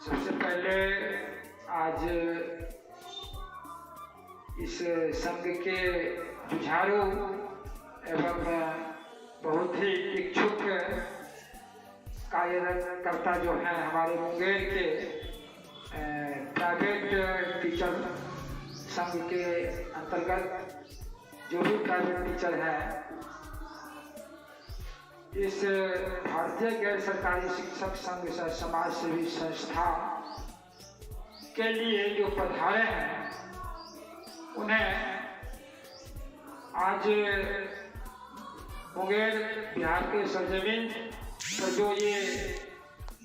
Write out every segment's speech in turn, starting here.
सबसे पहले आज इस संघ के जुझारू एवं बहुत ही इच्छुक कार्यकर्ता जो हैं हमारे मुंगेर के प्राइवेट टीचर संघ के अंतर्गत जो भी प्राइवेट टीचर हैं, इस भारतीय गैर सरकारी शिक्षक संघ समाज सेवी संस्था के लिए जो पधारे हैं, उन्हें आज मुंगेर बिहार के सरजमीन पर जो ये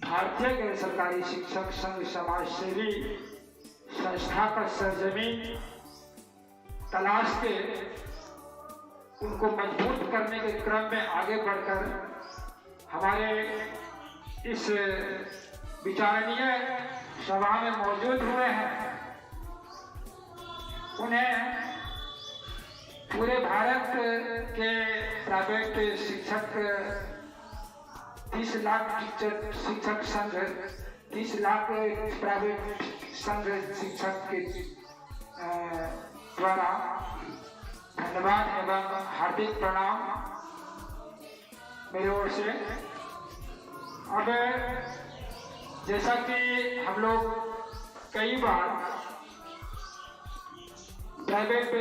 भारतीय गैर सरकारी शिक्षक संघ समाज सेवी संस्था का सरजमीन तलाश के उनको मजबूत करने के क्रम में आगे बढ़कर हमारे इस विचारणीय सभा में मौजूद हुए हैं, उन्हें पूरे भारत के प्राइवेट शिक्षक 30 लाख टीचर शिक्षक संघ 30 लाख प्राइवेट संघ शिक्षक के द्वारा धन्यवाद एवं हार्दिक प्रणाम मेरी ओर से। अब जैसा कि हम लोग कई बार प्राइवेट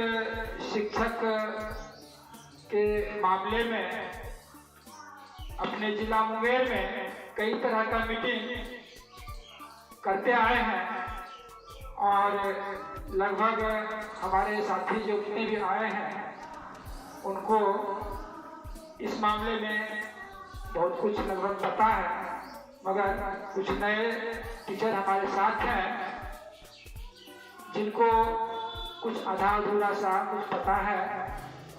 शिक्षक के मामले में अपने जिला मुंगेर में कई तरह का मीटिंग करते आए हैं और लगभग हमारे साथी जो जितने भी आए हैं उनको इस मामले में बहुत कुछ लगभग पता है, मगर कुछ नए टीचर हमारे साथ हैं जिनको कुछ आधा अधूरा सा कुछ पता है,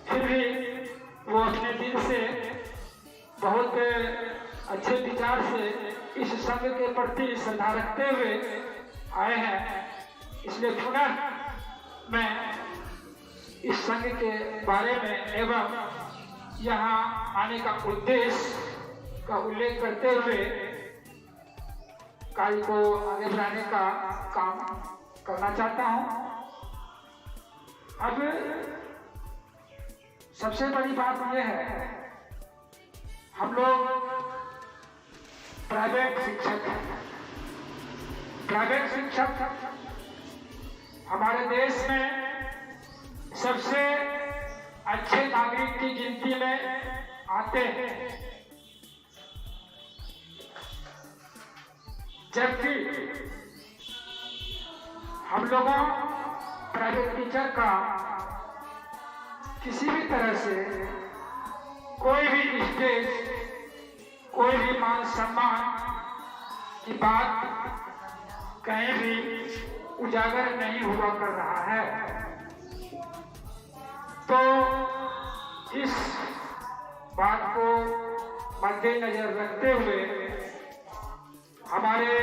फिर भी वो अपने दिल से बहुत अच्छे विचार से इस संघ के प्रति श्रद्धा रखते हुए आए हैं। इसलिए पुनः मैं इस संघ के बारे में एवं यहाँ आने का उद्देश्य का उल्लेख करते हुए कार्य को आगे बढ़ाने का काम करना चाहता हूँ। अब सबसे बड़ी बात यह है, हम लोग प्राइवेट शिक्षक हमारे देश में सबसे अच्छे नागरिक की गिनती में आते हैं, जबकि हम लोगों प्राइवेट टीचर का किसी भी तरह से कोई भी स्टेज, कोई भी मान सम्मान की बात कहीं भी उजागर नहीं हुआ कर रहा है। तो इस बात को मद्देनजर रखते हुए हमारे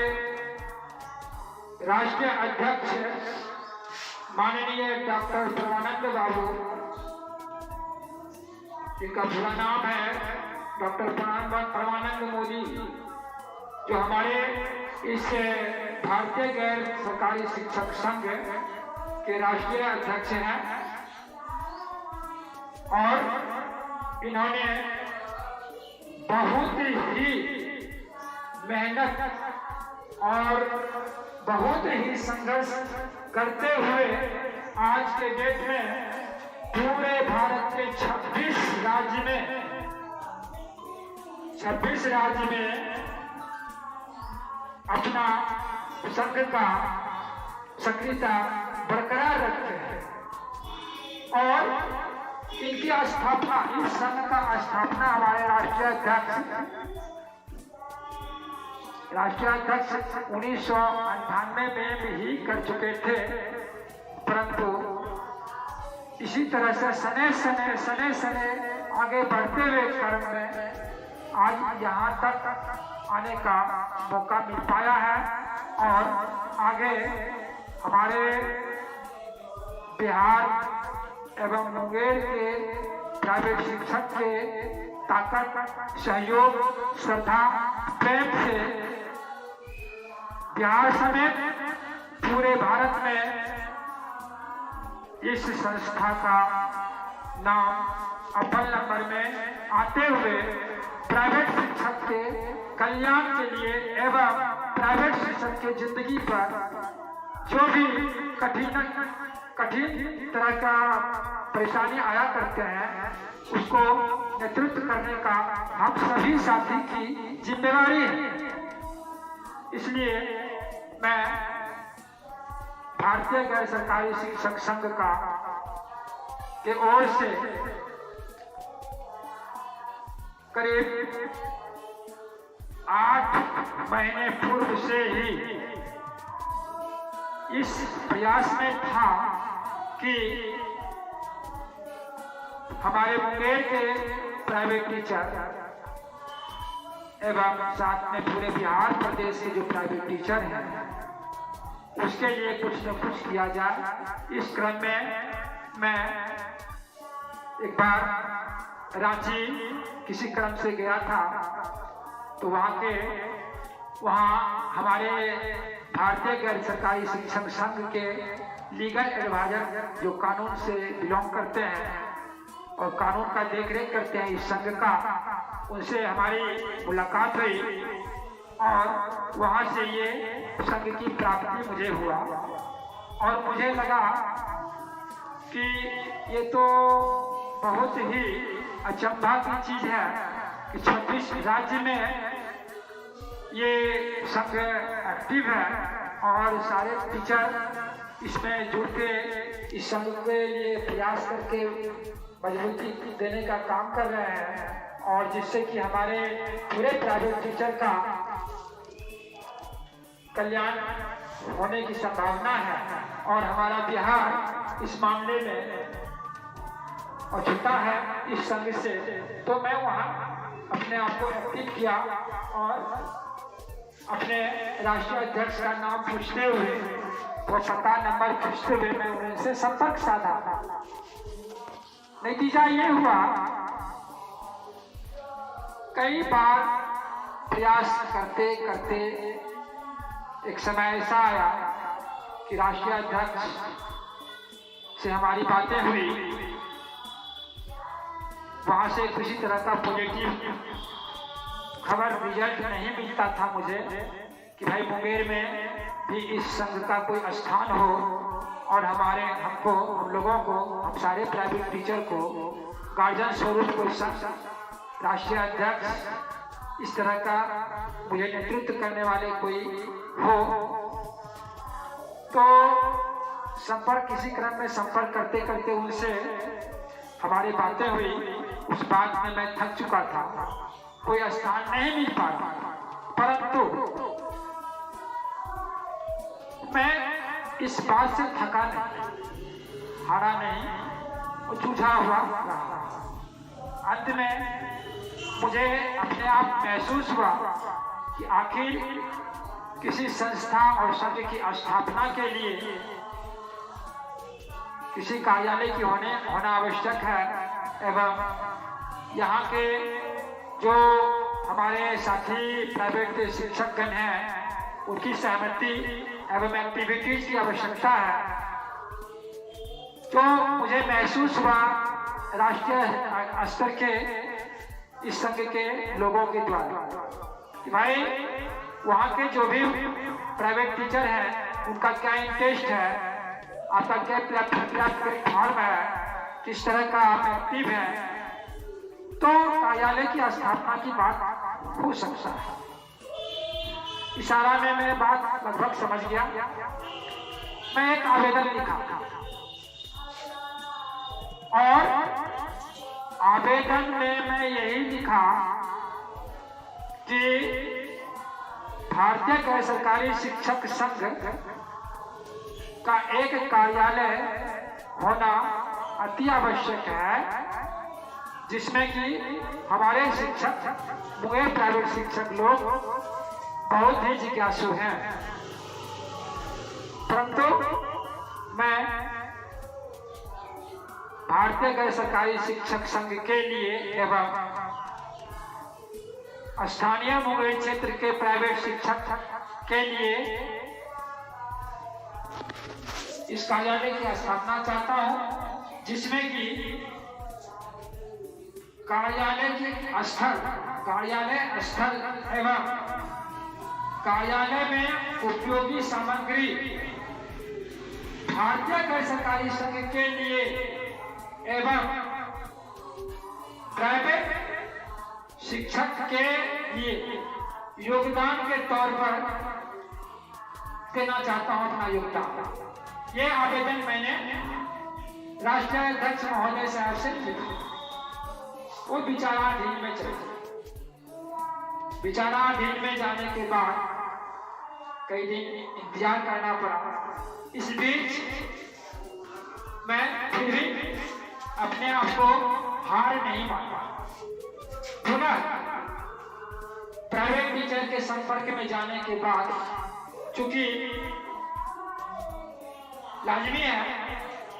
राष्ट्रीय अध्यक्ष माननीय डॉक्टर परमानंद बाबू, जिनका पूरा नाम है डॉक्टर परमानंद मोदी, जो हमारे इस भारतीय गैर सरकारी शिक्षक संघ के राष्ट्रीय अध्यक्ष हैं, और इन्होंने बहुत ही मेहनत और बहुत ही संघर्ष करते हुए आज के डेट में पूरे भारत के 26 राज्य में अपना संघ का सक्रियता बरकरार रखते हैं और इनकी स्थापना, इस संघ का स्थापना हमारे राष्ट्रीय अध्यक्ष 1998 में ही कर चुके थे, परंतु इसी तरह से सने आगे बढ़ते हुए क्रम में आज यहाँ तक आने का मौका मिल पाया है और आगे हमारे बिहार एवं मुंगेर के प्राइवेट शिक्षक के ताकत, सहयोग, श्रद्धा, प्रेम से बिहार समेत पूरे भारत में इस संस्था का नाम अव्वल नंबर में आते हुए प्राइवेट शिक्षक के कल्याण के लिए एवं प्राइवेट शिक्षक के जिंदगी पर जो भी कठिन तरह का परेशानी आया करते हैं उसको नेतृत्व करने का हम सभी साथी की जिम्मेवारी है। इसलिए मैं भारतीय गैर सरकारी शिक्षक संघ का के ओर से करीब 8 महीने पूर्व से ही इस प्रयास में था कि हमारे मुंगेर के प्राइवेट टीचर एवं साथ में पूरे बिहार प्रदेश के जो प्राइवेट टीचर हैं उसके लिए कुछ न कुछ किया जाए। इस क्रम में मैं एक बार रांची किसी क्रम से गया था तो वहाँ हमारे भारतीय गैर सरकारी शिक्षक संघ के लीगल एडवाइजर जो कानून से बिलोंग करते हैं और कानून का देखरेख करते हैं इस संघ का, उनसे हमारी मुलाकात हुई और वहाँ से ये संघ की प्राप्ति मुझे हुआ और मुझे लगा कि ये तो बहुत ही अचंभा की चीज है कि 26 राज्य में ये संघ एक्टिव है और सारे टीचर इसमें जुड़ के इस संघ के लिए प्रयास करके मजबूती देने का काम कर रहे हैं और जिससे कि हमारे पूरे प्राइवेट टीचर का कल्याण होने की संभावना है और हमारा बिहार इस मामले में अछूता है इस संघ से। तो मैं वहाँ अपने आप को एक्टिव किया और अपने राष्ट्रीय अध्यक्ष का नाम पूछते हुए वो पता नंबर पूछते हुए मैं उनसे संपर्क साधा। नतीजा ये हुआ कई बार प्रयास करते करते एक समय ऐसा आया कि राष्ट्रीय अध्यक्ष से हमारी बातें हुई, वहां से किसी तरह का पॉजिटिव खबर रिजल्ट नहीं मिलता था मुझे कि भाई मुंगेर में भी इस संघ का कोई स्थान हो और हम लोगों को हम सारे प्राइवेट टीचर को गार्जियन स्वरूप कोई संघ राष्ट्रीय अध्यक्ष इस तरह का मुझे नेतृत्व करने वाले कोई हो। तो किसी क्रम में संपर्क करते करते उनसे हमारी बातें हुई। उस बात में मैं थक चुका था, कोई स्थान नहीं मिल पाता, परंतु मैं इस बात से थका नहीं, हारा नहीं और जूझा हुआ रहा। अंत में मुझे अपने आप महसूस हुआ कि आखिर किसी संस्था और संघ की स्थापना के लिए किसी कार्यालय की होना आवश्यक है एवं यहाँ के जो हमारे साथी प्राइवेट शिक्षकगण हैं उनकी सहमति एवं एक्टिविटीज की आवश्यकता है। तो मुझे महसूस हुआ राष्ट्रीय स्तर के इस संघ के लोगों के द्वारा कि भाई वहाँ के जो भी प्राइवेट टीचर हैं उनका क्या इंटरेस्ट है, आपका क्या प्लेटफॉर्म है, किस तरह का आप एक्टिव है, तो कार्यालय की स्थापना की बात हो सकता है। इशारा में मैं बात लगभग समझ गया। मैं एक आवेदन लिखा और आवेदन में मैं यही लिखा कि भारतीय गैर सरकारी शिक्षक संघ का एक कार्यालय होना अति आवश्यक है, जिसमें कि हमारे शिक्षक मुंगेर प्राइवेट शिक्षक लोग बहुत ही जिज्ञासु हैं। परंतु मैं भारतीय गैर सरकारी शिक्षक संघ के लिए एवं स्थानीय मुंगेर क्षेत्र के प्राइवेट शिक्षक के लिए इस कार्यालय की स्थापना चाहता हूं, जिसमें कि कार्यालय स्थल एवं कार्यालय में उपयोगी सामग्री भारतीय गैर सरकारी संघ के लिए एवं प्राइवेट शिक्षक के लिए योगदान के तौर पर देना चाहता हूं अपना योगदान। ये आवेदन मैंने राष्ट्रीय अध्यक्ष महोदय साहब से किया। वो विचाराधीन में चले। विचाराधीन में जाने के बाद कई दिन इंतजार करना पड़ा। इस बीच मैं फिर भी अपने आप को हार नहीं माना। पुनः प्राइवेट टीचर के संपर्क में जाने के बाद, चूंकि लाजमी है,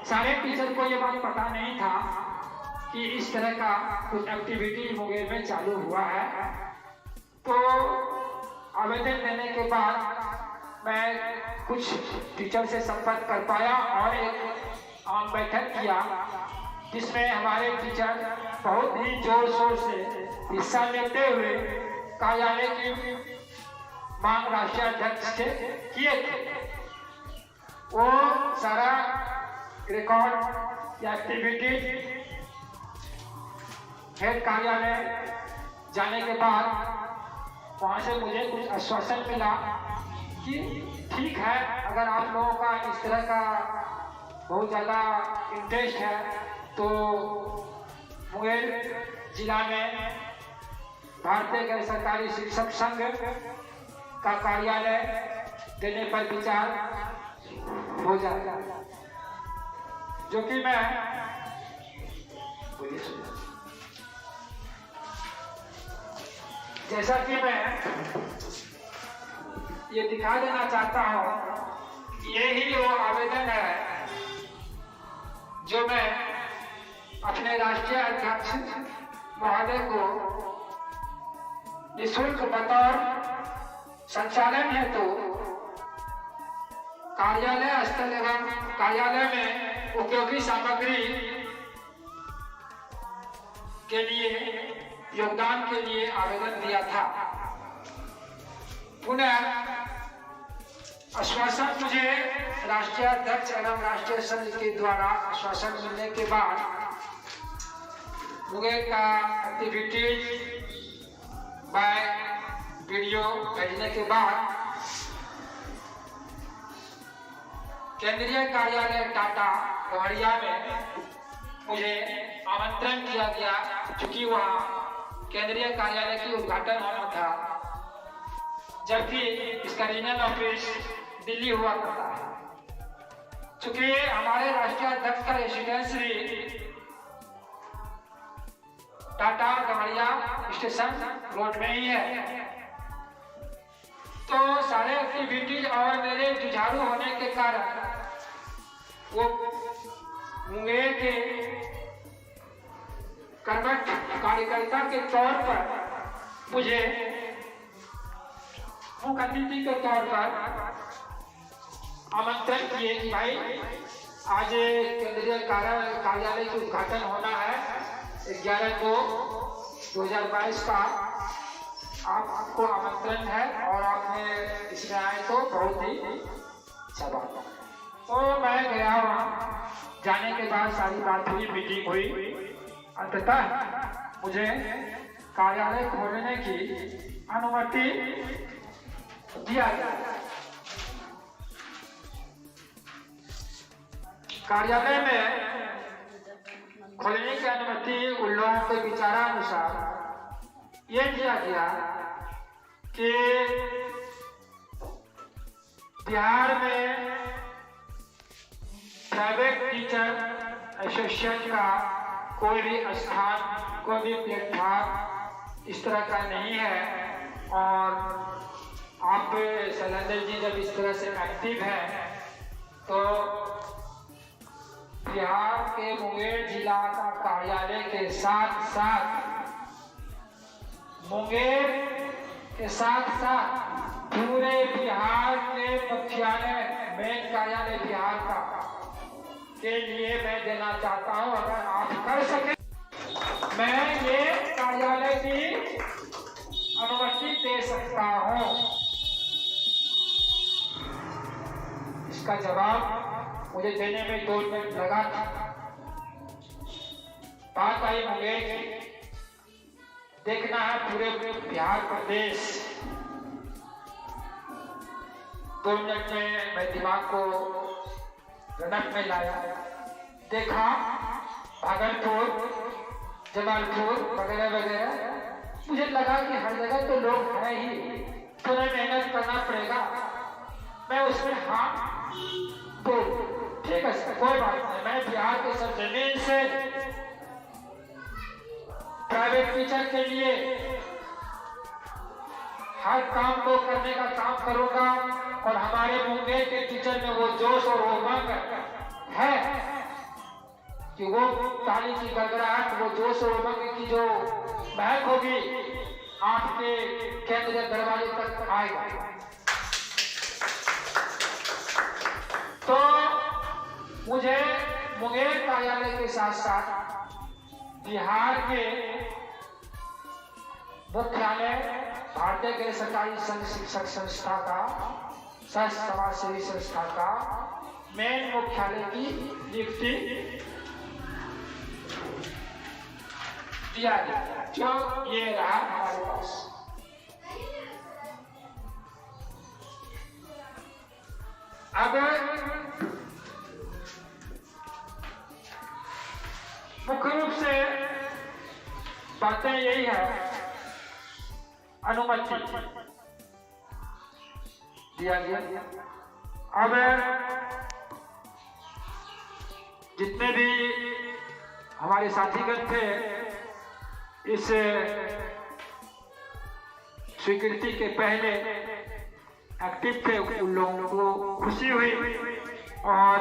सारे टीचर को यह बात पता नहीं था कि इस तरह का कुछ एक्टिविटी मुंगेर में चालू हुआ है। तो आवेदन देने के बाद मैं कुछ टीचर से संपर्क कर पाया और एक आम बैठक किया, जिसमें हमारे टीचर बहुत ही जोर शोर से हिस्सा लेते हुए कार्यालय की मांग राष्ट्रीय अध्यक्ष से किए थे। वो सारा रिकॉर्ड या एक्टिविटी हेड कार्यालय जाने के बाद वहां से मुझे कुछ आश्वासन मिला कि ठीक है, अगर आप लोगों का इस तरह का बहुत ज़्यादा इंटरेस्ट है तो मुंगेर जिला में भारतीय गैर सरकारी शिक्षक संघ का कार्यालय देने पर विचार हो जाएगा, जो कि मैं जैसा कि मैं ये दिखा देना चाहता हूं, यही वो आवेदन है जो मैं अपने राष्ट्रीय अध्यक्ष महोदय को निःशुल्क बतौर संचालन हेतु कार्यालय स्थल एवं कार्यालय में उपयोगी सामग्री के लिए योगदान के लिए आवेदन दिया था। पुनः आश्वासन मुझे राष्ट्रीय अध्यक्ष एवं राष्ट्रीय संघ के द्वारा आश्वासन मिलने के बाद मुंगेर का एक्टिविटीज बाय वीडियो भेजने के बाद केंद्रीय कार्यालय टाटा गवड़िया में मुझे आमंत्रण किया गया, क्योंकि वहाँ केंद्रीय कार्यालय की उद्घाटन होना था, जबकि इसका रीजनल ऑफिस दिल्ली हुआ करता है। चूंकि हमारे राष्ट्रीय अध्यक्ष का रेसिडेंसी टाटा गवड़िया स्टेशन रोड में ही है, तो सारे एक्टिविटीज और मेरे जुझारू होने के कारण वो मुंगेर के कर्मठ कार्यकर्ता के तौर पर मुझे मुख्य अतिथि के तौर पर आमंत्रण किए कि भाई आज केंद्रीय कार्यालय का उद्घाटन होना है 11/2/2022 का, आपको आमंत्रण है और आपने इसमें आए तो बहुत ही अच्छा बात है। तो मैं गया वहाँ, जाने के बाद सारी बात हुई, मीटिंग हुई, अंततः मुझे कार्यालय खोलने की अनुमति दिया गया। कार्यालय में खोलने की अनुमति उन लोगों के विचारानुसार ये दिया गया कि बिहार में प्राइवेट टीचर एसोसिएशन का कोई भी स्थान, कोई भी प्लेटफॉर्म इस तरह का नहीं है, और आप शैलेंद्र जी जब इस तरह से एक्टिव हैं तो बिहार के मुंगेर जिला का कार्यालय के साथ साथ मुंगेर के साथ साथ पूरे बिहार के मुख्यालय मेन कार्यालय बिहार का के लिए मैं देना चाहता हूं। अगर आप कर सके मैं ये कार्यालय की अनुमति दे सकता हूं। इसका जवाब मुझे देने में 2 मिनट लगा था। बात आई मुंगेर की, देखना है पूरे बिहार प्रदेश। 2 मिनट में मैं दिमाग को रनक में लाया, देखा भागलपुर, जमालपुर वगैरह वगैरह। मुझे लगा कि हर जगह तो लोग हैं ही, थोड़ा मेहनत करना पड़ेगा। मैं उसमें हाँ तो ठीक है सर, कोई बात नहीं। मैं बिहार के सरजमीन से प्राइवेट टीचर के लिए हर काम को करने का काम करूंगा। और हमारे मुंगेर के टीचर में वो जोश और वो उमंग है कि वो ताली की गड़गड़ाहट, वो जोश और उमंग की जो महक होगी आपके केंद्रीय दरवाजे तक आएगा। तो मुझे मुंगेर कार्यालय के साथ साथ बिहार के मुख्यालय भारतीय गैर सरकारी संघ शिक्षक संस्था का, सह समाज सेवी संस्था का मेन मुख्यालय की नियुक्ति दिया गया, जो ये रहा हमारे पास। अब मुख्य रूप से बातें यही है, अनुमति दिया गया। अब जितने भी हमारे साथीगण थे इस स्वीकृति के पहले एक्टिव थे, उन लोगों को खुशी हुई और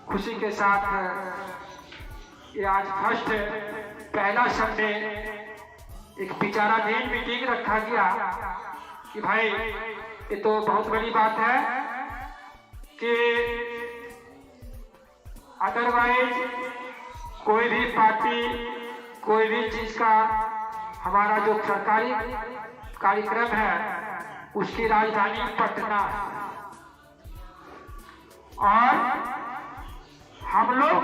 खुशी के साथ ये आज फर्स्ट पहला संडे एक विचाराधीन मीटिंग रखा गया कि भाई ये तो बहुत बड़ी बात है कि अदरवाइज कोई भी पार्टी, कोई भी चीज का हमारा जो सरकारी कार्यक्रम है उसकी राजधानी पटना है और हम लोग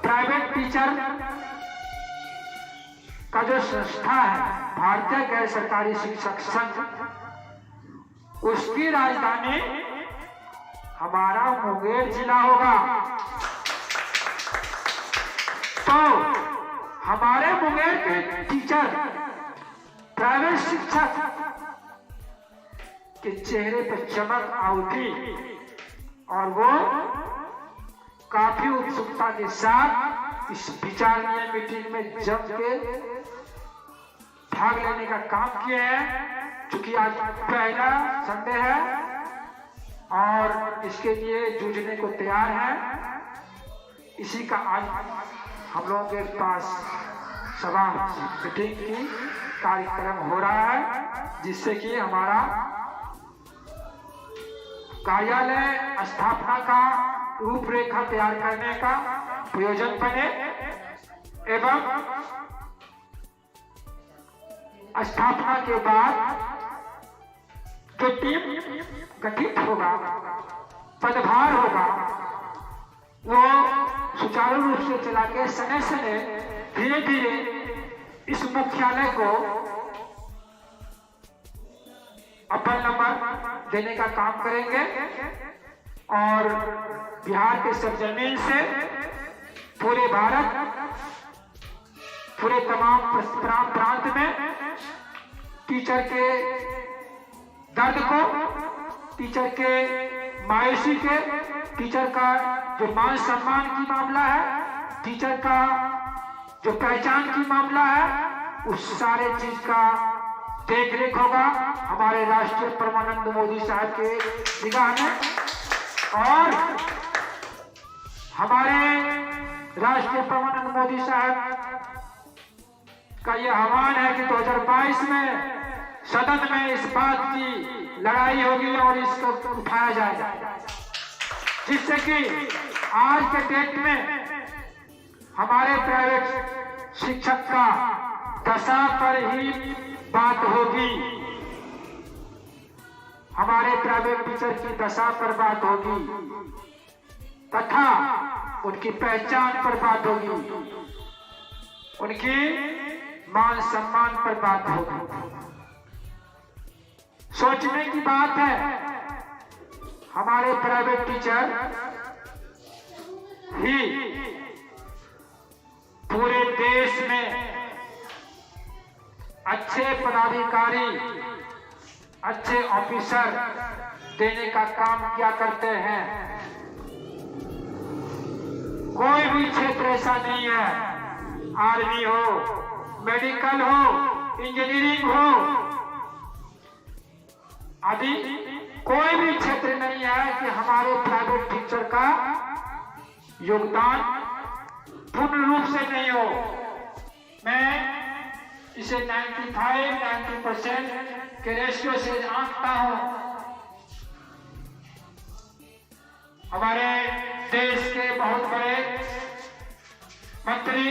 प्राइवेट टीचर का जो संस्था है भारतीय गैर सरकारी शिक्षक संघ, उसकी राजधानी हमारा मुंगेर जिला होगा। तो हमारे मुंगेर के टीचर, प्राइवेट शिक्षक के चेहरे पर चमक आ उठी और वो काफी उत्सुकता के साथ इस विचारणीय मीटिंग में जम के भाग लेने का काम किया है। चूंकि आज पहला संडे है और इसके लिए जूझने को तैयार है, इसी का आज हम लोगों के पास सभा मीटिंग की कार्यक्रम हो रहा है, जिससे कि हमारा कार्यालय स्थापना का रूपरेखा तैयार करने का प्रयोजन बने एवं स्थापना के बाद जो टीम गठित होगा, पदभार होगा, वो सुचारू रूप से चला के समय समय धीरे धीरे इस मुख्यालय को अव्वल नंबर देने का काम करेंगे और बिहार के सरजमीन से पूरे भारत, पूरे तमाम प्रांत में टीचर के दर्द को, टीचर के मायूसी के, टीचर का जो मान सम्मान की मामला है, टीचर का जो पहचान की मामला है, उस सारे चीज का देख रेख होगा हमारे राष्ट्रीय परमानंद मोदी साहब के निगाह में। और हमारे राष्ट्रीय परमानंद मोदी साहब का यह आह्वान है कि 2022 में सदन में इस बात की लड़ाई होगी और इसको उठाया जाएगा, जिससे कि आज के डेट में हमारे प्राइवेट शिक्षक का दशा पर ही बात होगी, हमारे प्राइवेट टीचर की दशा पर बात होगी तथा उनकी पहचान पर बात होगी, उनकी मान सम्मान पर बात होगी। सोचने की बात है, हमारे प्राइवेट टीचर ही पूरे देश में अच्छे पदाधिकारी, अच्छे ऑफिसर देने का काम किया करते हैं। कोई भी क्षेत्र ऐसा नहीं है, आर्मी हो, मेडिकल हो, इंजीनियरिंग हो आदि, कोई भी क्षेत्र नहीं है कि हमारे प्राइवेट टीचर का योगदान पूर्ण रूप से नहीं हो। मैं इसे 95-90% के रेशियो से आंकता हूं। हमारे देश के बहुत बड़े मंत्री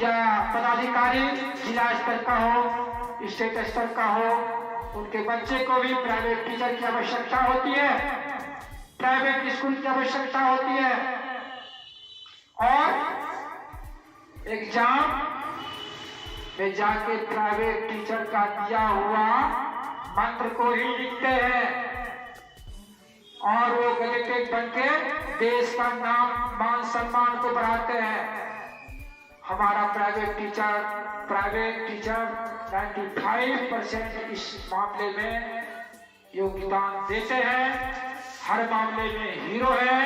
या पदाधिकारी जिला स्तर का हो, स्टेट स्तर का हो, उनके बच्चे को भी प्राइवेट टीचर की आवश्यकता होती है, प्राइवेट स्कूल की आवश्यकता होती है और एग्जाम में जाके प्राइवेट टीचर का दिया हुआ मंत्र को ही लिखते हैं और वो गजेटेड बनके देश का नाम मान सम्मान को बढ़ाते हैं। हमारा प्राइवेट टीचर 95% इस मामले में योगदान देते हैं, हर मामले में हीरो है।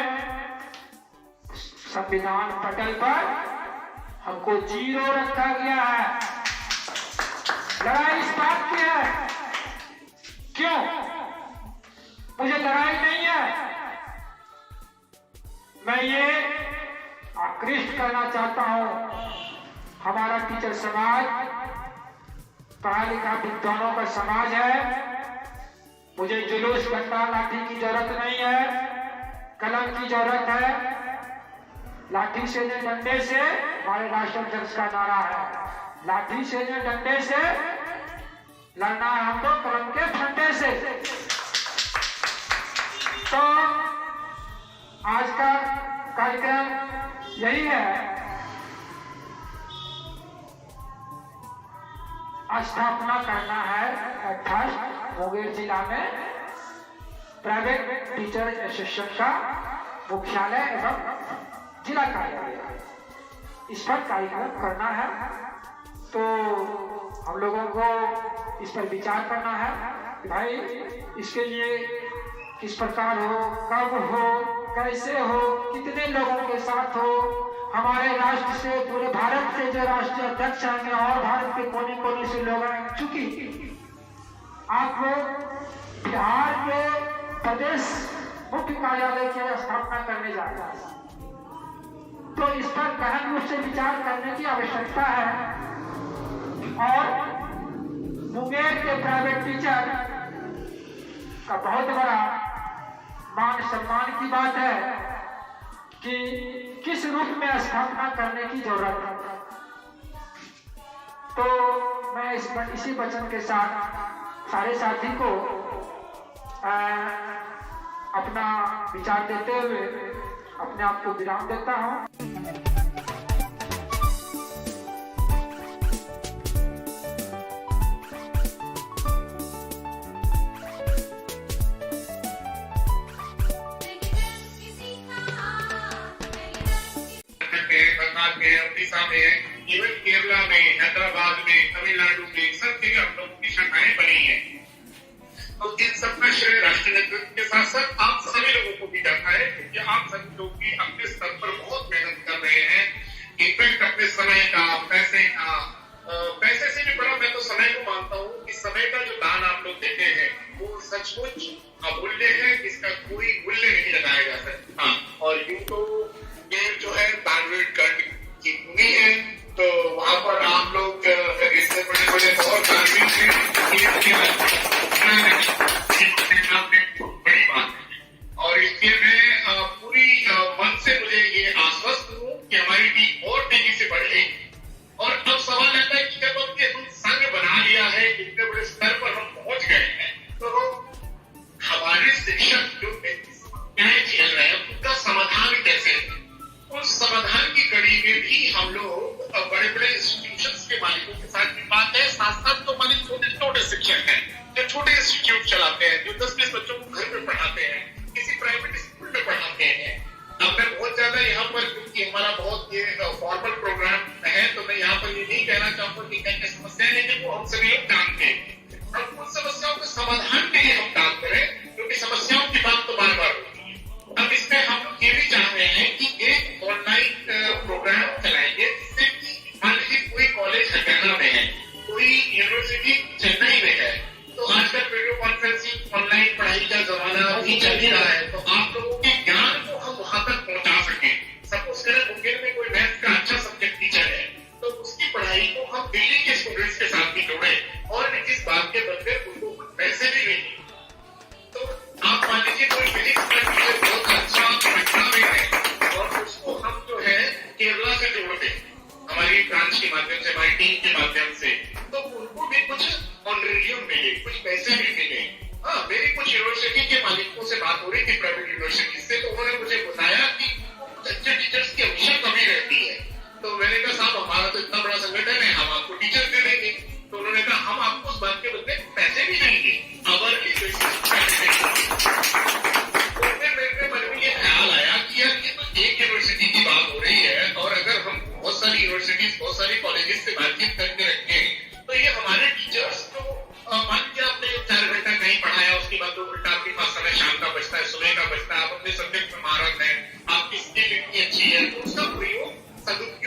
संविधान पटल पर हमको 0 रखा गया है। लड़ाई इस बात की है, क्यों? मुझे लड़ाई नहीं है, मैं ये आकृष्ट करना चाहता हूं, हमारा टीचर समाज पढ़ा लिखा विद्वानों का समाज है। मुझे जुलूस डंडा लाठी की जरूरत नहीं है, कलम की जरूरत है। लाठी से न डंडे से, हमारे राष्ट्राध्यक्ष का नारा है, लाठी से न डंडे से लड़ना है हमको कलम के फंडे से। तो आज का कार्यक्रम यही है, स्थापना करना है फर्स्ट मुंगेर जिला में प्राइवेट टीचर एसोसिएशन का मुख्यालय एवं जिला कार्यालय, इस पर कार्यक्रम करना है। तो हम लोगों को इस पर विचार करना है कि भाई इसके लिए किस प्रकार हो, कब हो, कैसे हो, कितने लोगों के साथ हो। हमारे राष्ट्र से, पूरे भारत से जो राष्ट्रीय अध्यक्ष आएंगे और भारत के कोने कोने से लोग आएंगे, चूंकि आप लोग बिहार के प्रदेश मुख्य कार्यालय की स्थापना करने जा रहे हैं, तो इस पर गहन रूप से विचार करने की आवश्यकता है। और मुंगेर के प्राइवेट टीचर का बहुत बड़ा मान सम्मान की बात है कि किस रूप में स्थापना करने की जरूरत है। तो मैं इसी वचन के साथ सारे साथी को अपना विचार देते हुए अपने आप को विराम देता हूं। उड़ीसा में, इवन केरला में, हैदराबाद में, तमिलनाडु में, सब जगह हम लोगों की शाखाएं बनी हैं। तो इन सबका श्रेय राष्ट्र नेतृत्व के साथ साथ आप सभी लोगों को भी जाता है, क्योंकि आप सभी लोग भी अपने स्तर पर बहुत मेहनत कर रहे हैं। इनफैक्ट अपने समय का, पैसे का, पैसे से भी बड़ा मैं तो समय को मानता हूँ कि समय का जो दान आप लोग देते हैं वो सचमुच अमूल्य है, इसका कोई मूल्य नहीं लगाया जा सकता। और यूं तो ये जो है प्राइवेट की भूमि है, तो वहां पर आप लोग इस बड़े बड़े और कार्मिक हैं, ये बड़ी बात है। और इसके मैं पूरी मन से मुझे ये आश्वस्त हूँ कि हमारी टीम और तेजी से बढ़ेगी। और अब सवाल आता है कि जब हमने हम संघ बना लिया है, इतने बड़े स्तर पर हम पहुंच गए हैं, तो हमारे शिक्षक जो समस्याएं झेल रहे हैं उनका समाधान कैसे है? उस समाधान की कड़ी में भी हम लोग बड़े बड़े इंस्टीट्यूशंस के मालिकों के साथ भी बात है। साथ साथ तो मालिक छोटे छोटे शिक्षक हैं जो छोटे इंस्टीट्यूट चलाते हैं, जो 10-20 बच्चों को घर में पढ़ाते हैं, किसी प्राइवेट स्कूल में पढ़ाते हैं। अब मैं बहुत ज्यादा यहाँ पर, क्योंकि हमारा बहुत ये फॉर्मल प्रोग्राम है, तो मैं यहाँ पर ये नहीं कहना चाहूंगा कि क्या क्या समस्याएं, लेकिन वो हम सभी लोग जानते हैं। और उन समस्याओं के समाधान के लिए हम काम करें, क्योंकि समस्याओं की बात तो बार बार होती है। अब इसमें हम लोग ये भी चाह रहे हैं कि एक ऑनलाइन प्रोग्राम चलाएंगे, जिससे कि मान लीजिए कोई कॉलेज हरियाणा में है, कोई यूनिवर्सिटी चेन्नई में है, तो आजकल वीडियो कॉन्फ्रेंसिंग ऑनलाइन पढ़ाई का जमाना भी चल ही रहा है, तो आप लोगों के ज्ञान को हम वहां तक पहुंचा सकें। सपोज करें मुंगेर में कोई मैथ्स का अच्छा सब्जेक्ट टीचर है, तो उसकी पढ़ाई को हम दिल्ली के स्टूडेंट्स के साथ भी जोड़ें, और इस बात के बदले उनको कुछ पैसे भी देंगे। तो आप मान लीजिए कोई फिजिक्स का टीचर बहुत अच्छा पटना में है, और उसको हम जो है केरला से जोड़ दें हमारी ब्रांच के माध्यम से, हमारी टीम के माध्यम से, तो उनको भी कुछ ऑनरेरियम मिले, कुछ पैसे भी मिले। हाँ, मेरी कुछ यूनिवर्सिटी के मालिकों से बात हो रही थी, प्राइवेट यूनिवर्सिटी से, तो उन्होंने मुझे बताया कि कुछ अच्छे टीचर्स की हमेशा कमी रहती है। तो मैंने कहा साहब, हमारा तो इतना बड़ा संगठन है, हम आपको टीचर दे देंगे। तो उन्होंने कहा हम आपको उस बात के बदले पैसे भी देंगे, आवरली बेसिस पर पैसे देंगे। तो फिर मेरे मन में ये ख्याल आया कि यार ये तो एक यूनिवर्सिटी की बात हो रही है, और अगर हम बहुत सारी यूनिवर्सिटीज, बहुत सारी कॉलेजेस से बातचीत करके रखें, तो ये हमारे टीचर्स को, मान लीजिए आपने 4 घंटा कहीं पढ़ाया, उसके बाद 2 घंटा आपके पास समय शाम का बचता है, सुबह का बचता है, आप अपने सब्जेक्ट में महारत है, आपकी स्किल इतनी अच्छी है, तो उसका प्रयोग सदुपयोग